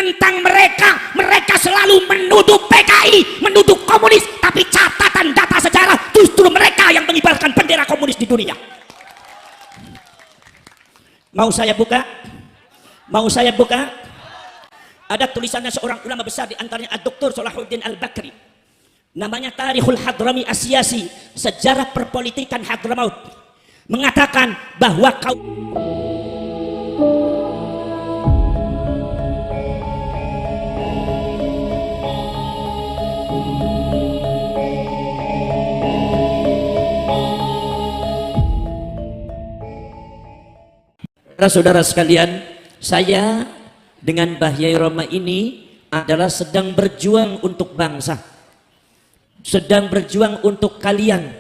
menentang mereka. Mereka selalu menuduh PKI, menuduh komunis, tapi catatan data sejarah justru mereka yang mengibarkan bendera komunis di dunia. Mau saya buka? Mau saya buka? Ada tulisannya seorang ulama besar, di antaranya Dr. Salahuddin Al-Bakri. Namanya Tarikhul Hadrami Asyasi, sejarah perpolitikan Hadramaut. Mengatakan bahwa saudara sekalian, saya dengan Mbah Yai Roma ini adalah sedang berjuang untuk bangsa, sedang berjuang untuk kalian,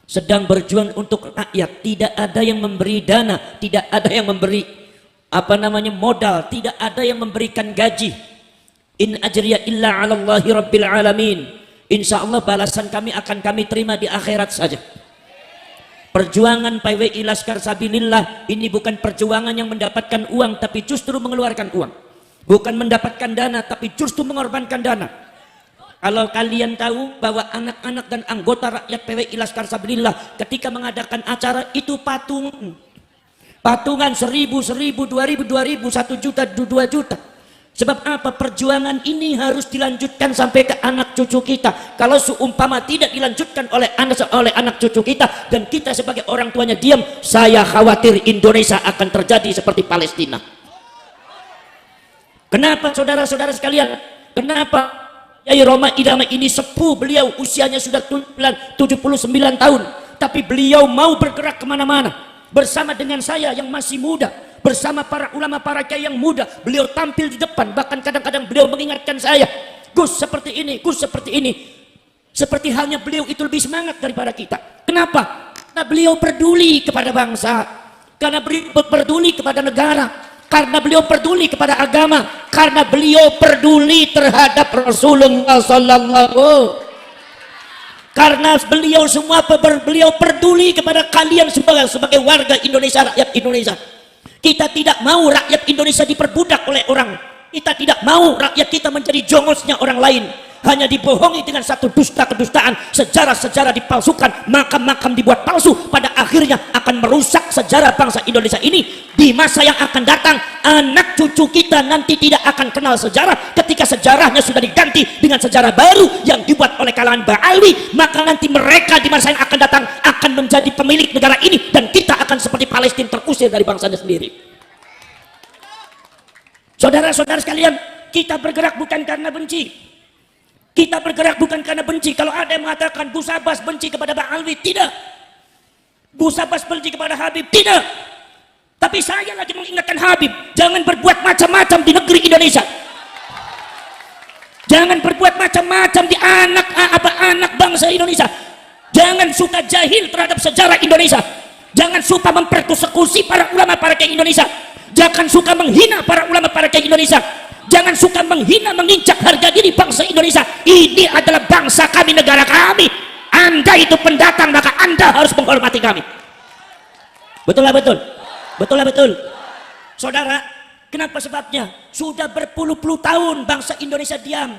sedang berjuang untuk rakyat. Tidak ada yang memberi dana, tidak ada yang memberi modal, tidak ada yang memberikan gaji. In ajriya illa 'alallahi rabbil alamin. Insya Allah balasan kami akan kami terima di akhirat saja. Perjuangan PWI Laskar Sabilillah ini bukan perjuangan yang mendapatkan uang, tapi justru mengeluarkan uang. Bukan mendapatkan dana, tapi justru mengorbankan dana. Kalau kalian tahu bahwa anak-anak dan anggota rakyat PWI Laskar Sabilillah ketika mengadakan acara itu patungan 1000, 2000, 1 juta, 2 juta. Sebab apa? Perjuangan ini harus dilanjutkan sampai ke anak cucu kita. Kalau seumpama tidak dilanjutkan oleh anak cucu kita dan kita sebagai orang tuanya diam, saya khawatir Indonesia akan terjadi seperti Palestina. Kenapa saudara-saudara sekalian? Kenapa Yai Roma Irama ini sepuh, beliau usianya sudah 79 tahun, tapi beliau mau bergerak kemana-mana bersama dengan saya yang masih muda, bersama para ulama, para kiai yang muda. Beliau tampil di depan, bahkan kadang-kadang beliau mengingatkan saya, Gus seperti ini, Gus seperti ini. Seperti halnya beliau itu lebih semangat daripada kita. Kenapa? Karena beliau peduli kepada bangsa, karena beliau peduli kepada negara, karena beliau peduli kepada agama, karena beliau peduli terhadap Rasulullah sallallahu. Karena beliau semua beliau peduli kepada kalian sebagai warga Indonesia, rakyat Indonesia. Kita tidak mau rakyat Indonesia diperbudak oleh orang. Kita tidak mau rakyat kita menjadi jongosnya orang lain. Hanya dibohongi dengan satu dusta kedustaan, sejarah-sejarah dipalsukan, makam-makam dibuat palsu, pada akhirnya akan merusak sejarah bangsa Indonesia ini. Di masa yang akan datang, anak cucu kita nanti tidak akan kenal sejarah. Ketika sejarahnya sudah diganti dengan sejarah baru yang dibuat oleh kalangan Ba'alwi, maka nanti mereka di masa yang akan datang akan menjadi pemilik negara ini, dan kita akan seperti Palestina terusir dari bangsanya sendiri. Saudara-saudara sekalian, kita bergerak bukan karena benci. Kita bergerak bukan karena benci. Kalau ada yang mengatakan Gus Abbas benci kepada Ba'alwi, tidak. Gus Abbas benci kepada Habib, tidak. Tapi saya lagi mengingatkan Habib, jangan berbuat macam-macam di negeri Indonesia. Jangan berbuat macam-macam di anak bangsa Indonesia. Jangan suka jahil terhadap sejarah Indonesia. Jangan suka mempersekusi para ulama, para kiai Indonesia. Jangan suka menghina para ulama, para kiai Indonesia. Jangan suka menghina, menginjak harga diri bangsa Indonesia. Ini adalah bangsa kami, negara kami. Anda itu pendatang, maka Anda harus menghormati kami. Betul lah betul? Betul lah betul? Saudara, kenapa sebabnya? Sudah berpuluh-puluh tahun bangsa Indonesia diam.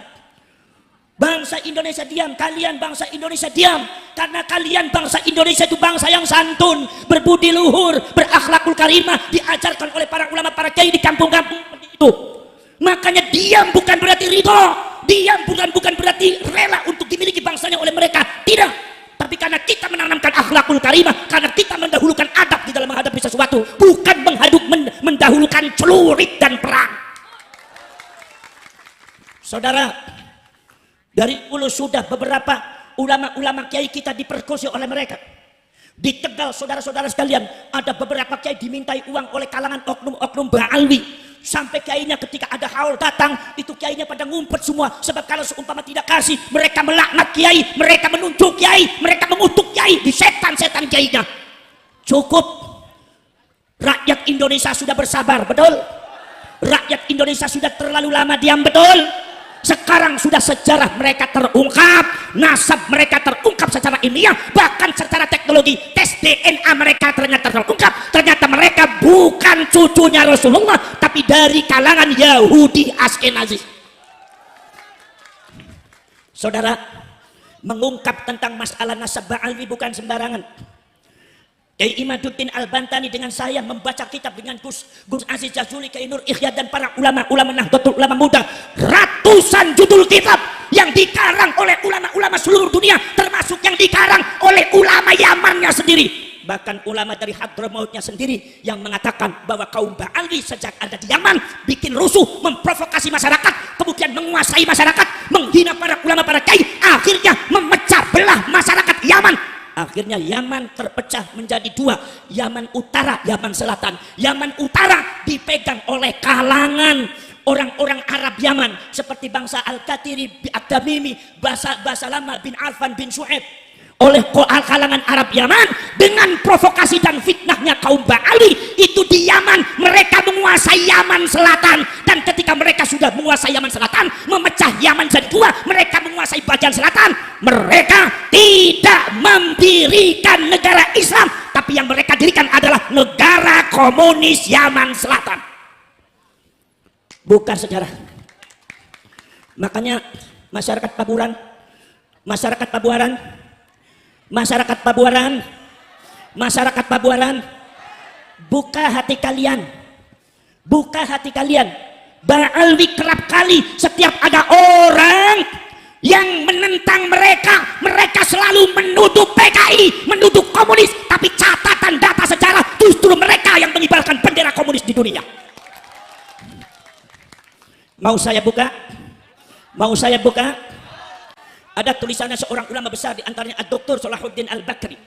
Bangsa Indonesia diam, kalian bangsa Indonesia diam. Karena kalian bangsa Indonesia itu bangsa yang santun, berbudi luhur, berakhlakul karimah, diajarkan oleh para ulama, para kiai di kampung-kampung itu. Makanya diam bukan berarti ridho, diam bukan berarti rela untuk dimiliki bangsanya oleh mereka, tidak. Tapi karena kita menanamkan akhlakul karimah, karena kita mendahulukan adab di dalam menghadapi sesuatu, bukan mendahulukan celurit dan perang. Saudara, dari dulu sudah beberapa ulama-ulama kiai kita diperkosa oleh mereka. Di Tegal, saudara-saudara sekalian, ada beberapa kiai dimintai uang oleh kalangan oknum-oknum Ba'alwi. Sampai kiainya ketika ada haul datang, itu kiainya pada ngumpet semua. Sebab kalau seumpama tidak kasih, mereka melaknat kiai, mereka menunjuk kiai, mereka mengutuk kiai, di setan-setan kiainya. Cukup. Rakyat Indonesia sudah bersabar, betul? Rakyat Indonesia sudah terlalu lama diam, betul? Sekarang sudah sejarah mereka terungkap, nasab mereka terungkap secara ilmiah, bahkan secara teknologi tes DNA mereka ternyata terungkap. Ternyata mereka bukan cucunya Rasulullah, tapi dari kalangan Yahudi Askenazi. Saudara, mengungkap tentang masalah nasab Ba'alwi bukan sembarangan. Kiai Imaduddin Al-Bantani dengan saya membaca kitab dengan Gus Aziz Jazuli, Kiai Nur Ikhya dan para ulama Nahdlatul Ulama muda, ratusan judul kitab yang dikarang oleh ulama-ulama seluruh dunia, termasuk yang dikarang oleh ulama Yamannya sendiri, bahkan ulama dari Hadramautnya sendiri yang mengatakan bahwa kaum Ba'alwi sejak ada di Yaman bikin rusuh, memprovokasi masyarakat, kemudian menguasai masyarakat, menghina para ulama, para kiai, akhirnya memecah belah masyarakat Yaman. Akhirnya Yaman terpecah menjadi dua, Yaman Utara, Yaman Selatan. Yaman Utara dipegang oleh kalangan orang-orang Arab Yaman seperti bangsa Al-Qatiri, Ad-Damimi, bangsa lama bin Alfan bin Shu'aib. Oleh kalangan Arab Yaman dengan provokasi dan fitnahnya kaum Ba'alwi itu di Yaman, mereka menguasai Yaman Selatan, dan ketika mereka sudah menguasai Yaman Selatan, memecah Yaman jadi dua, mereka menguasai bagian selatan, mereka tidak mendirikan negara Islam, tapi yang mereka dirikan adalah negara komunis Yaman Selatan. Bukan sejarah. Makanya masyarakat Pabuaran, buka hati kalian, Ba'alwi kerap kali setiap ada orang yang menentang mereka selalu menuduh PKI, menuduh komunis, tapi catatan data sejarah justru mereka yang mengibarkan bendera komunis di dunia. Mau saya buka? Ada tulisannya seorang ulama besar, di antaranya Dr. Salahuddin Al-Bakri.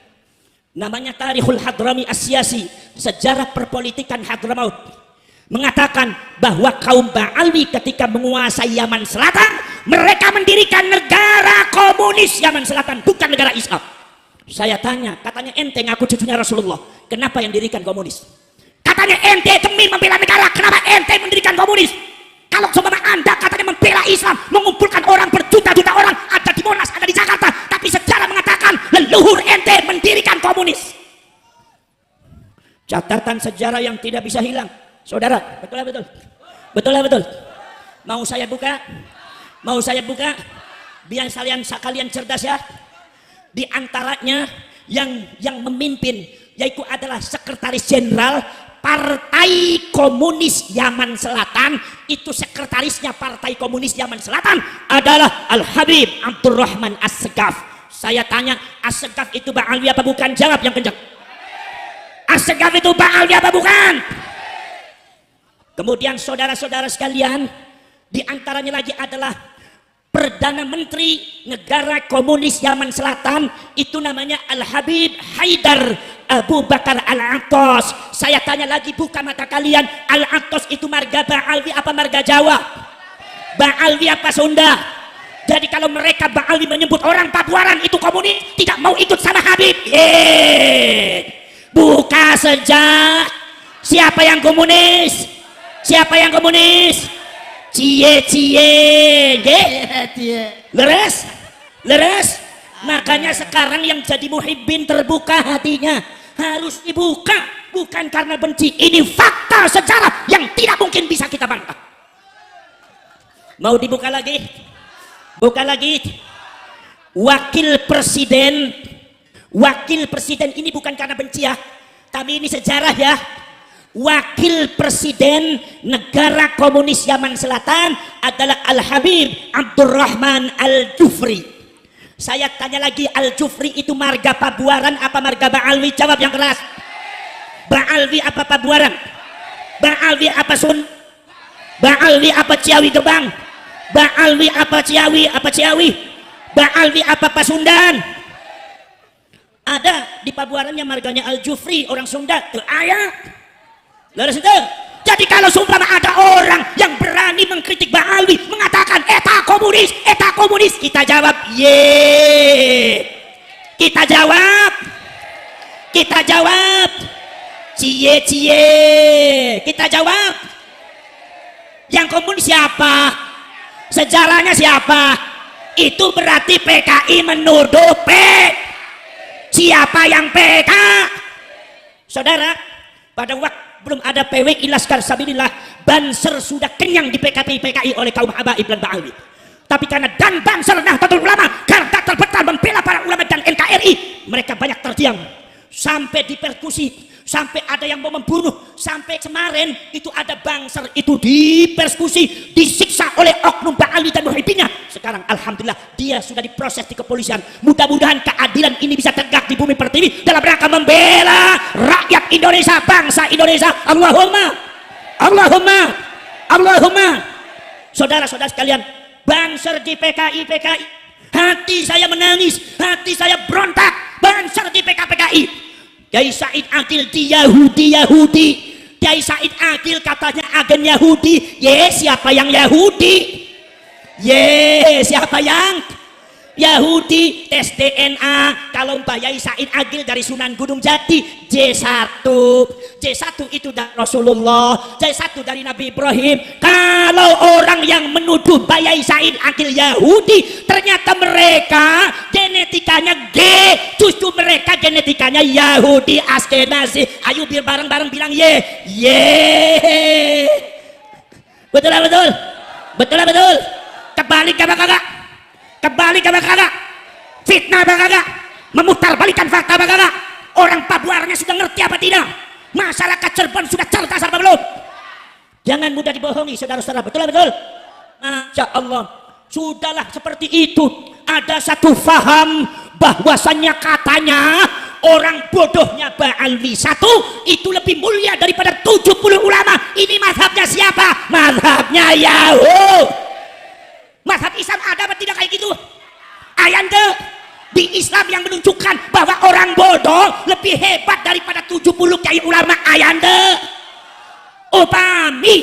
Namanya Tarikhul Hadrami As-Siyasi, sejarah perpolitikan Hadramaut. Mengatakan bahwa kaum Ba'alwi ketika menguasai Yaman Selatan, mereka mendirikan negara komunis Yaman Selatan, bukan negara Islam. Saya tanya, katanya ente ngaku cucunya Rasulullah, kenapa yang dirikan komunis? Katanya ente demi membela negara, kenapa ente mendirikan komunis? Kalau seumpama Anda katanya membela Islam, mengumpulkan orang berjuta-juta orang, ada di Monas, ada di Jakarta, tapi sejarah mengatakan leluhur ente mendirikan komunis. Catatan sejarah yang tidak bisa hilang, saudara. Betul. Mau saya buka? Biar sekalian cerdas ya. Di antaranya yang memimpin yaitu adalah Sekretaris Jenderal Partai Komunis Yaman Selatan. Itu sekretarisnya Partai Komunis Yaman Selatan adalah Al-Habib Abdurrahman As-Segaf. Saya tanya, As-Segaf itu Ba'alwi apa bukan? Jawab yang kencang. As-Segaf itu Ba'alwi apa bukan? Kemudian saudara-saudara sekalian, di antaranya lagi adalah Perdana Menteri Negara Komunis Yaman Selatan, itu namanya Al-Habib Haidar Abu Bakar Al-Attas. Saya tanya lagi, buka mata kalian, Al-Attas itu marga Ba'alwi apa marga Jawa? Ba'alwi apa Sunda? Jadi kalau mereka Ba'alwi menyebut orang Pabuaran itu komunis, tidak mau ikut sama Habib. Buka sejak. Siapa yang komunis? Cie, leres. Makanya sekarang yang jadi muhibbin terbuka hatinya, harus dibuka, bukan karena benci. Ini fakta sejarah yang tidak mungkin bisa kita bantah. Mau dibuka lagi? Buka lagi. Wakil presiden ini bukan karena benci ya, tapi ini sejarah ya. Wakil Presiden Negara Komunis Yaman Selatan adalah Al-Habib Abdurrahman Al-Jufri. Saya tanya lagi, Al-Jufri itu marga Pabuaran apa marga Ba'alwi? Jawab yang keras. Ba'alwi apa Pabuaran? Ba'alwi apa Sun? Ba'alwi apa Ciawi Gebang? Ba'alwi apa Ciawi? Ba'alwi apa Pasundan? Ada di Pabuaran yang marganya Al-Jufri, orang Sunda. Ayah. Lalu itu, jadi kalau seumpama ada orang yang berani mengkritik Ba'alwi, mengatakan eta komunis, kita jawab kita jawab cie, kita jawab yang komunis Sejarahnya siapa? Itu berarti PKI menuduh siapa yang PK? Saudara, pada waktu belum ada PWI Laskar Sabilillah, Banser sudah kenyang di PKI oleh kaum habaib dan ba'alwi. Tapi karena dan Banser Nahdlatul Ulama garda terbetal membela para ulama dan NKRI, mereka banyak terdiam sampai dipersekusi, sampai ada yang mau membunuh. Sampai kemarin itu ada Banser itu dipersekusi, disiksa oleh oknum ba'alwi dan muhibbinnya. Sekarang alhamdulillah dia sudah diproses di kepolisian. Mudah-mudahan keadilan ini bisa tegak di bumi pertiwi dalam rangka membela rakyat Indonesia, bangsa Indonesia. Allahumma. Saudara-saudara sekalian, Banser di PKI, hati saya menangis, hati saya berontak. Banser di PKI. Kiai Said Akil di Yahudi. Kiai Said Akil katanya agen Yahudi. Siapa yang Yahudi? Siapa yang Yahudi? Tes DNA. Kalau Mbak Yai Said Akil dari Sunan Gunung Jati, J1 itu dari Rasulullah, J1 dari Nabi Ibrahim. Kalau orang yang menuduh Mbak Yai Said Akil Yahudi, ternyata mereka genetikanya G, cucu mereka genetikanya Yahudi Askenazi. Ayo biar bareng-bareng bilang ye. Betul. Kebalik apa kagak? Fitnah apa kagak? Memutar balikan fakta apa kagak? Orang Pabuarnya sudah ngerti apa tidak? Masyarakat Cirebon sudah cerdas apa belum? Jangan mudah dibohongi saudara-saudara. Betul. Masya Allah. Sudahlah seperti itu. Ada satu faham bahwasannya katanya orang bodohnya Ba'alwi satu itu lebih mulia daripada 70 ulama. Ini mazhabnya siapa? Mazhabnya Yahudi. Mazhab Islam ada apa tidak kayak gitu? Ayande di Islam yang menunjukkan bahwa orang bodoh lebih hebat daripada 70 kiai ulama. Ayande upami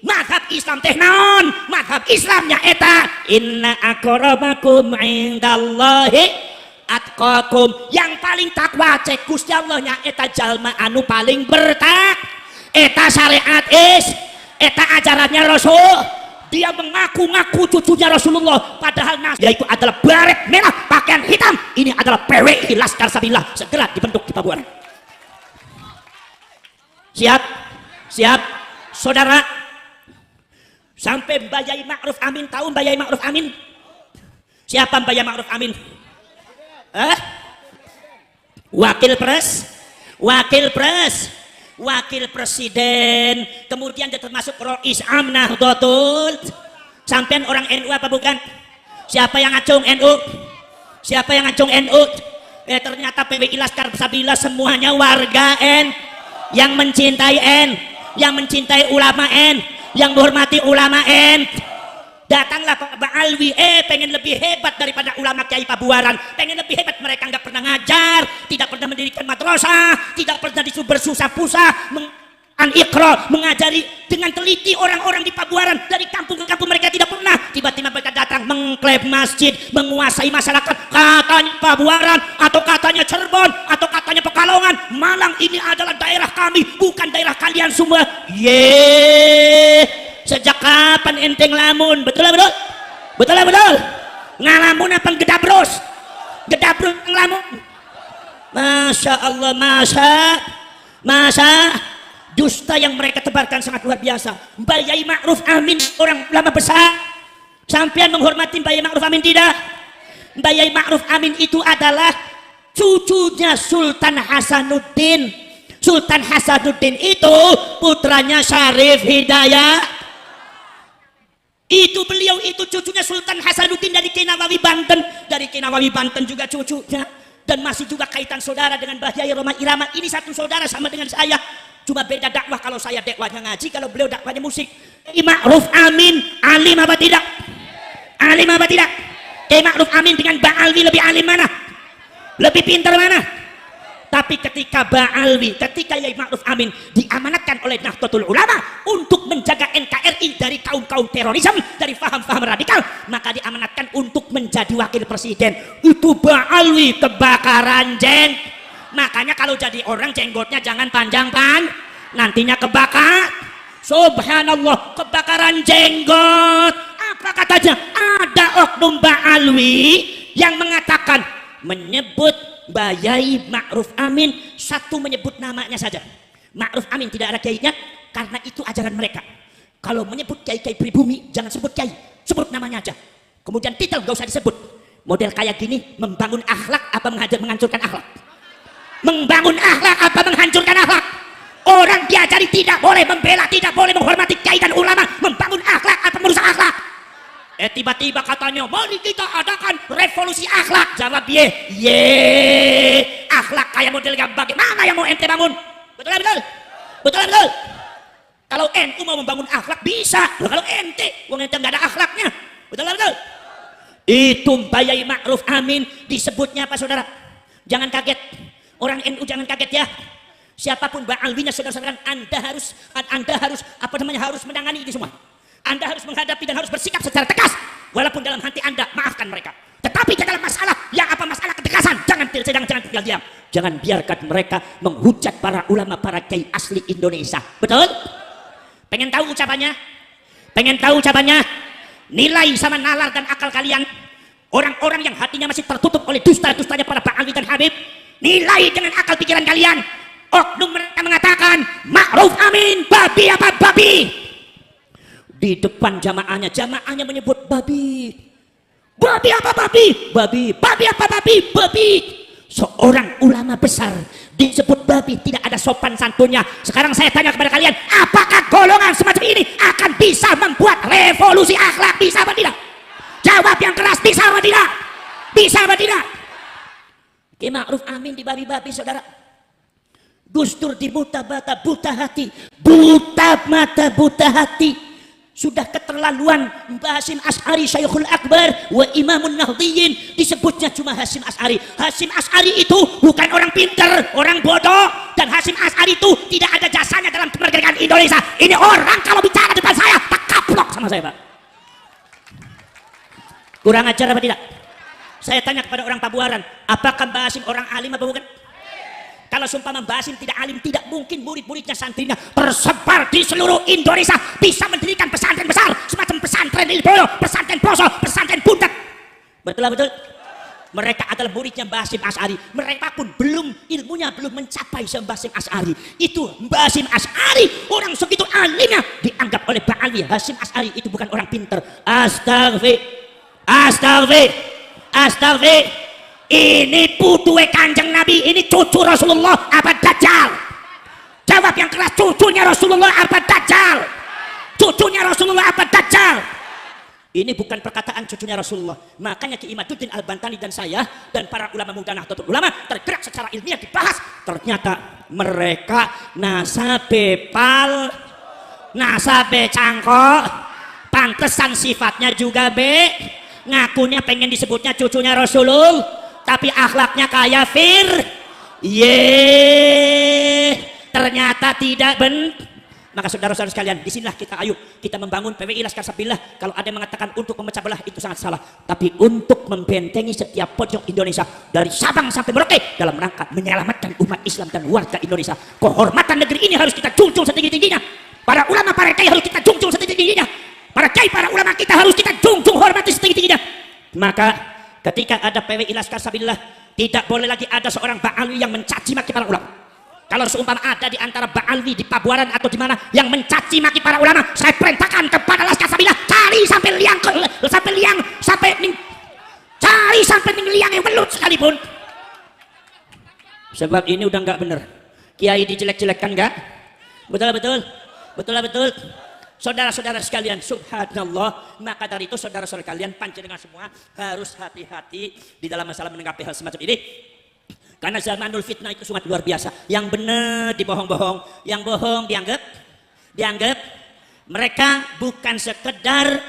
mazhab Islam teh naon? Mazhab Islamnya eta inna akramakum indallahi atqakum. Yang paling takwa cek Gusti Allahnya eta jalma anu paling bertak. Eta syariat eta ajarannya Rasul. Dia mengaku-ngaku cucunya Rasulullah, padahal dia itu adalah baret merah, pakaian hitam. Ini adalah PWI Laskar Sabilillah, segera dibentuk di Pabuaran. Siap, saudara. Sampai Mbak Yai Ma'ruf Amin, tahu Mbak Yai Ma'ruf Amin? Siapa Mbak Yai Ma'ruf Amin? Wakil presiden, kemudian dia termasuk Rois Amnah Dotul. Sampean orang NU apa bukan? Siapa yang ngacung NU? Ternyata PWI Laskar Sabilillah semuanya warga yang mencintai yang mencintai ulama yang menghormati ulama Datanglah Pak Ba'alwi, pengen lebih hebat daripada ulama Kiai Pabuaran, pengen lebih hebat. Mereka nggak pernah ngajar, tidak pernah mendirikan madrasah, tidak pernah disuruh bersusah-pusah Iqra, mengajari dengan teliti orang-orang di Pabuaran. Dari kampung ke kampung mereka tidak pernah. Tiba-tiba mereka datang mengklaim masjid, menguasai masyarakat. Katanya Pabuaran, atau katanya Cirebon, atau katanya Pekalongan, Malang ini adalah daerah kami, bukan daerah kalian semua. Sejak kapan enteng lamun? Betul? Ngalamun apa gedabros ngelamun? Masya Allah, masa dusta yang mereka tebarkan sangat luar biasa. Mbak Yai Ma'ruf Amin orang ulama besar. Sampean menghormati Mbak Yai Ma'ruf Amin tidak? Mbak Yai Ma'ruf Amin itu adalah cucunya Sultan Hasanuddin. Sultan Hasanuddin itu putranya Syarif Hidayat. Itu beliau itu cucunya Sultan Hasanuddin dari Kenawawi Banten. Dari Kenawawi Banten juga cucunya. Dan masih juga kaitan saudara dengan Mbah Yai Roma Irama. Ini satu saudara sama dengan saya. Cuma beda dakwah, kalau saya dakwahnya ngaji, kalau beliau dakwahnya musik. Ma'ruf Amin alim apa tidak? Ma'ruf Amin dengan Ba'alwi lebih alim mana? Lebih pintar mana? Tapi ketika ketika Yai Ma'ruf Amin diamanatkan oleh Nahdlatul Ulama untuk menjaga NKRI dari kaum-kaum terorisme, dari faham-faham radikal, maka diamanatkan untuk menjadi wakil presiden. Itu Ba'alwi kebakaran Makanya kalau jadi orang jenggotnya jangan panjang nantinya kebakar. Subhanallah, kebakaran jenggot. Apa katanya? oknum Ba'alwi yang mengatakan menyebut Bayai Ma'ruf Amin, satu menyebut namanya saja. Ma'ruf Amin tidak ada kiainya, karena itu ajaran mereka. Kalau menyebut kiai-kiai pribumi, jangan sebut kiai, sebut namanya aja. Kemudian titel gak usah disebut. Model kayak gini, membangun akhlak apa menghancurkan akhlak? Membangun akhlak apa menghancurkan akhlak? Orang diajari tidak boleh membela, tidak boleh menghormati kiai dan ulama. Membangun akhlak apa merusak akhlak? Tiba-tiba katanya, mari kita adakan revolusi akhlak. Jawab akhlak kayak model yang bagaimana yang mau ente bangun? Betul betul? Betul betul? Kalau NU mau membangun akhlak bisa. Kalau ente, wong ente nggak ada akhlaknya. Betul betul? Itu Bayai Ma'ruf Amin disebutnya apa saudara? Jangan kaget. Orang NU jangan kaget ya. Siapapun Ba'alwinya saudara-saudara, Anda harus menangani ini semua. Anda harus menghadapi dan harus bersikap secara tegas. Walaupun dalam hati Anda maafkan mereka. Tetapi dalam masalah yang apa masalah ketekasan, jangan tinggal diam. Jangan biarkan mereka menghujat para ulama, para kiai asli Indonesia. Betul? Pengen tahu ucapannya? Pengen tahu ucapannya? Nilai sama nalar dan akal kalian, orang-orang yang hatinya masih tertutup oleh dusta-dustanya para Ba'alwi dan Habib, nilai dengan akal pikiran kalian. Oknum mereka mengatakan Ma'ruf Amin babi apa babi. Di depan jamaahnya menyebut babi. Babi apa babi? Babi apa babi? Babi. Seorang ulama besar disebut babi, tidak ada sopan santunnya. Sekarang saya tanya kepada kalian, apakah golongan semacam ini akan bisa membuat revolusi akhlak? Bisa apa tidak? Jawab yang keras, bisa apa tidak? Bisa apa tidak? Ki Ma'ruf Amin di babi-babi saudara. Gus Dur di buta mata buta hati. Buta mata buta hati. Sudah keterlaluan. Mbah Hasyim Asy'ari Syekhul Akbar wa Imamun Nahdliyin, disebutnya cuma Hasyim Asy'ari. Hasyim Asy'ari itu bukan orang pintar, orang bodoh. Dan Hasyim Asy'ari itu tidak ada jasanya dalam kemerdekaan Indonesia. Ini orang kalau bicara depan saya tak kaplok sama saya, Pak. Kurang ajar apa tidak? Saya tanya kepada orang Pabuaran, apakah Mbah Hasyim orang alim apa bukan? Kalau sumpah Mbah Hasyim tidak alim, tidak mungkin murid-muridnya, santrinya tersebar di seluruh Indonesia bisa mendirikan pesantren besar semacam pesantren Ilboyo, pesantren Poso, pesantren Buntet. Betul? Mereka adalah muridnya Mbah Hasyim Asy'ari. Mereka pun ilmunya belum mencapai Mbah Hasyim Asy'ari. Itu Mbah Hasyim Asy'ari, orang segitu alimnya, dianggap oleh Ba'alwi Hasyim Asy'ari itu bukan orang pinter. Astagfir. Ini putuwe Kanjeng Nabi, ini cucu Rasulullah apa Dajjal? Jawab yang keras, cucunya Rasulullah apa Dajjal? Cucunya Rasulullah apa Dajjal? Ini bukan perkataan cucunya Rasulullah. Makanya Ki Imaduddin Al-Bantani dan saya dan para ulama muda Nahdlatul Ulama tergerak secara ilmiah dibahas. Ternyata mereka nasabe cangkok, pantesan sifatnya juga ngakunya pengen disebutnya cucunya Rasulullah, tapi akhlaknya kayak ternyata tidak Maka saudara-saudara sekalian, disinilah kita membangun PWI Laskar Sabillah. Kalau ada yang mengatakan untuk memecah belah, itu sangat salah. Tapi untuk membentengi setiap pojok Indonesia dari Sabang sampai Merauke dalam rangka menyelamatkan umat Islam dan warga Indonesia. Kehormatan negeri ini harus kita junjung setinggi-tingginya. Para ulama, para kiai harus kita junjung setinggi-tingginya. Para kiai, para ulama kita harus kita junjung hormati setinggi-tingginya. Maka ketika ada PWI Laskar Sabillah, tidak boleh lagi ada seorang Ba'alwi yang mencaci maki para ulama. Kalau seumpama ada di antara Ba'alwi di Pabuaran atau di mana yang mencaci maki para ulama, saya perintahkan kepada Laskar Sabillah, cari sampai liang yang belut sekalipun. Sebab ini udah nggak bener. Kiai dijelek-jelekkan nggak? Betul. Saudara-saudara sekalian, subhanallah. Maka dari itu saudara-saudara kalian, panjenengan semua harus hati-hati di dalam masalah menanggapi hal semacam ini. Karena zamanul fitnah itu sangat luar biasa. Yang benar dibohong-bohong, yang bohong dianggap. Mereka bukan sekedar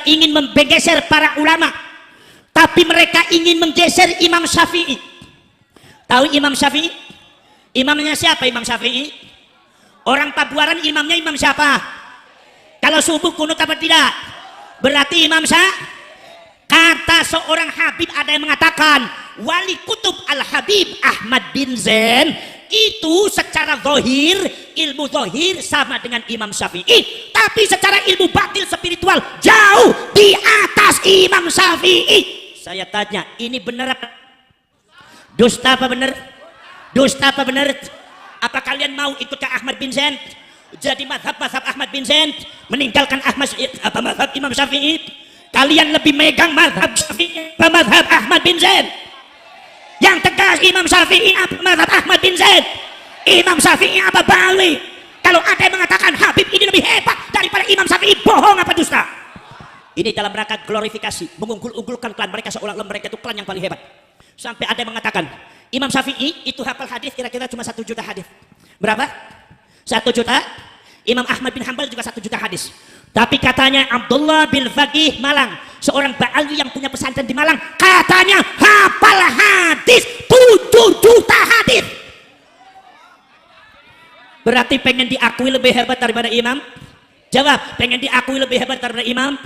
ingin menggeser para ulama, tapi mereka ingin menggeser Imam Syafi'i. Tahu Imam Syafi'i? Imamnya siapa Imam Syafi'i? Orang Pabuaran imamnya imam siapa? Kalau subuh kunut apa tidak? Berarti Imam Syafi'i. Kata seorang Habib, ada yang mengatakan Wali Kutub Al-Habib Ahmad bin Zain, itu secara zahir, ilmu zahir sama dengan Imam Syafi'i, tapi secara ilmu batin spiritual jauh di atas Imam Syafi'i. Saya tanya, ini benar apa? Dusta apa benar? Dusta apa benar? Apa kalian mau ikut ke Ahmad bin Zaid? Jadi mazhab Ahmad bin Zaid, meninggalkan mazhab Imam Syafi'i? Kalian lebih megang mazhab Syafi'i apa mazhab Ahmad bin Zaid? Yang tegas Imam Syafi'i apa mazhab Ahmad bin Zaid? Imam Syafi'i apa Balawi? Kalau ada yang mengatakan Habib ini lebih hebat daripada Imam Syafi'i, bohong apa dusta? Ini dalam rangka glorifikasi, mengunggul-unggulkan klan mereka seolah-olah mereka itu klan yang paling hebat. Sampai ada yang mengatakan Imam Syafi'i itu hafal hadis kira-kira cuma 1 juta hadis. Berapa? 1 juta. Imam Ahmad bin Hanbal juga 1 juta hadis. Tapi katanya Abdullah bin Faqih Malang, seorang Ba'alwi yang punya pesantren di Malang, katanya hafal hadis 7 juta hadis. Berarti pengen diakui lebih hebat daripada Imam? Jawab, pengen diakui lebih hebat daripada Imam?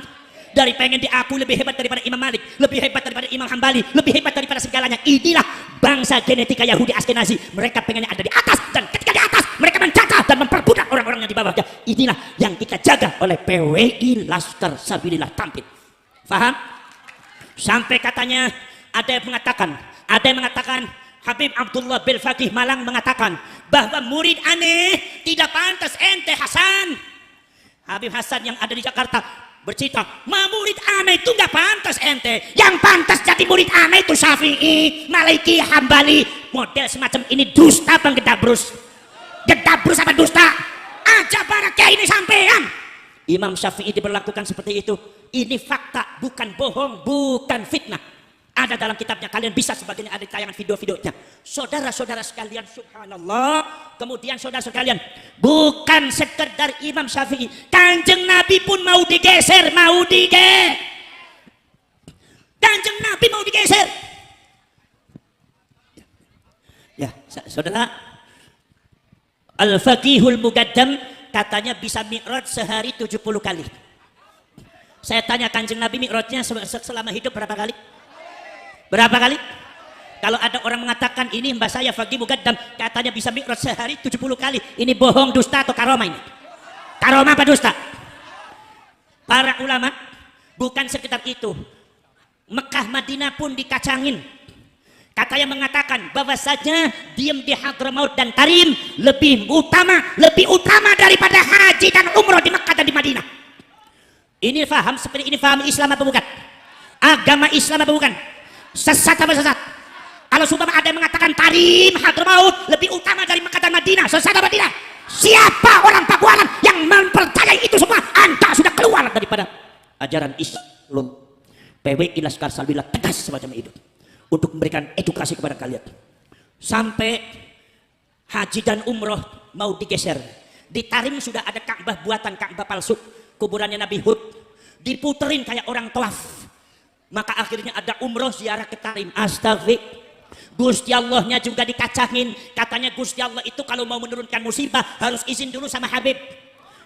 Dari pengen diakui lebih hebat daripada Imam Malik, lebih hebat daripada Imam Hambali, lebih hebat daripada segalanya. Inilah bangsa genetika Yahudi Askenazi. Mereka pengennya ada di atas, dan ketika di atas mereka mencacah dan memperbudak orang-orang yang di bawahnya. Inilah yang kita jaga oleh PWI Laskar Sabilillah Tampil. Faham? Sampai katanya ada yang mengatakan Habib Abdullah bin Faqih Malang mengatakan bahwa murid aneh tidak pantas ente Hasan. Habib Hasan yang ada di Jakarta bercerita, murid aneh itu nggak pantas ente, yang pantas jadi murid aneh itu Syafi'i, Maliki, Hambali. Model semacam ini dusta bang, gedabrus apa dusta? Aja barakah ini sampean. Imam Syafi'i diberlakukan seperti itu. Ini fakta, bukan bohong, bukan fitnah. Ada dalam kitabnya, kalian bisa sebagainya, ada tayangan video-videonya. Saudara-saudara sekalian, subhanallah. Kemudian saudara sekalian, bukan sekedar Imam Syafi'i, Kanjeng Nabi pun mau digeser, Kanjeng Nabi mau digeser. Ya, saudara, Al-Faqihul Muqaddam katanya bisa mi'raj sehari 70 kali. Saya tanya, Kanjeng Nabi mi'rajnya selama hidup berapa kali? Berapa kali? Kalau ada orang mengatakan ini mbak saya Faqih Muqaddam katanya bisa mi'raj sehari 70 kali, ini bohong, dusta atau karomah ini? Karomah apa dusta? Para ulama bukan sekedar itu, Mekah Madinah pun dikacangin. Katanya mengatakan bahwa saja diam di Hadramaut dan Tarim lebih utama daripada haji dan umroh di Mekah dan di Madinah. Ini faham seperti ini, faham Islam apa bukan? Agama Islam apa bukan? Sesat apa sesat? Kalau sumpah ada yang mengatakan Tarim, Hadramaut lebih utama dari Mekah dan Madinah, sesat apa tidak? Siapa orang Pakualan yang mempercayai itu semua? Anda sudah keluar daripada ajaran Islam. PWI Laskar Sabilillah tegas semacam itu untuk memberikan edukasi kepada kalian. Sampai haji dan umroh mau digeser. Di Tarim sudah ada Ka'bah buatan, Ka'bah palsu, kuburannya Nabi Hud, diputerin kayak orang tawaf. Maka akhirnya ada umroh ziarah ke Tarim. Astagfir. Gusti Allahnya juga dikacangin. Katanya Gusti Allah itu kalau mau menurunkan musibah harus izin dulu sama Habib.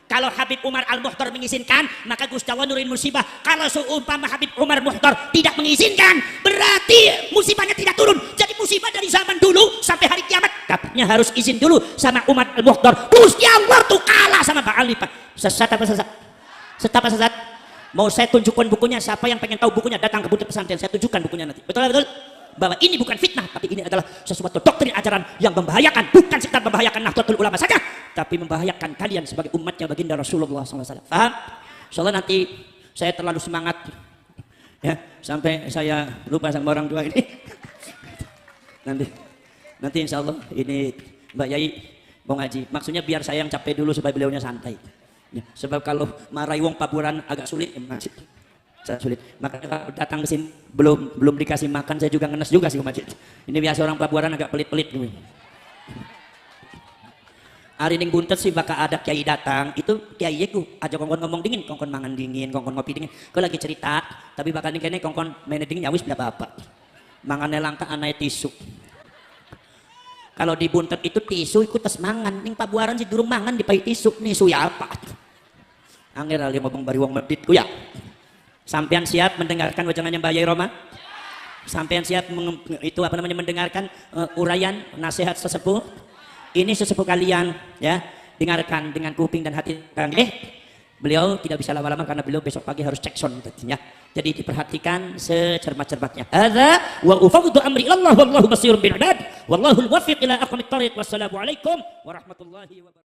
Kalau Habib Umar Al-Mukhtar mengizinkan, maka Gusti Allah nurunin musibah. Kalau seumpama Habib Umar Mukhtar tidak mengizinkan, berarti musibahnya tidak turun. Jadi musibah dari zaman dulu sampai hari kiamat katanya harus izin dulu sama Umar Al-Mukhtar. Gusti Allah tuh kalah sama Pak Ali, Pak. Sesat apa sesat? Sesat apa sesat? Mau saya tunjukkan bukunya, siapa yang pengen tahu bukunya datang ke Buntut Pesantren, saya tunjukkan bukunya nanti. Betul betul? Bahwa ini bukan fitnah, tapi ini adalah sesuatu doktrin ajaran yang membahayakan, bukan sekedar membahayakan Nahdlatul Ulama saja, tapi membahayakan kalian sebagai umatnya baginda Rasulullah SAW. Paham? Soalnya nanti saya terlalu semangat, ya, sampai saya lupa sama orang tua ini. nanti insya Allah ini Mbak Yai mau ngaji. Maksudnya biar saya yang capek dulu supaya beliaunya santai. Ya, sebab kalau marahi wong Paburan agak sulit, sulit. Makanya kalau datang ke sini belum dikasih makan saya juga ngenes juga sih ke masjid. Ini biasa orang Pabuaran agak pelit-pelit gitu. Hari ning buntet sih bakal ada kiai datang, itu kiai ku aja kongkon ngomong dingin, kongkon mangan dingin, kongkon ngopi dingin. Kau lagi cerita, tapi bakal ning kene kongkon main dingin nyawis bila bapak. Mangannya langka anai tisu. Kalau di buntet itu tisu ikut tes mangan, ning Pabuaran sih durung mangan dipai tisu, nisu ya apa? Angger ali ngomong bari wong medit ku ya. Sampean siap mendengarkan wajangannya Mbak Yai Roma? Sampean siap mendengarkan uraian nasihat sesepuh? ini sesepuh kalian ya, dengarkan dengan kuping dan hati. Beliau tidak bisa lama-lama karena beliau besok pagi harus cek sound tadinya. Jadi diperhatikan secermat-cermatnya. Hadza wa ufawwidu amri ilallah wallahu basirun bil ibad. Wallahul muwaffiq ila aqwamit thariq. Wassalamu alaikum warahmatullahi wabarakatuh.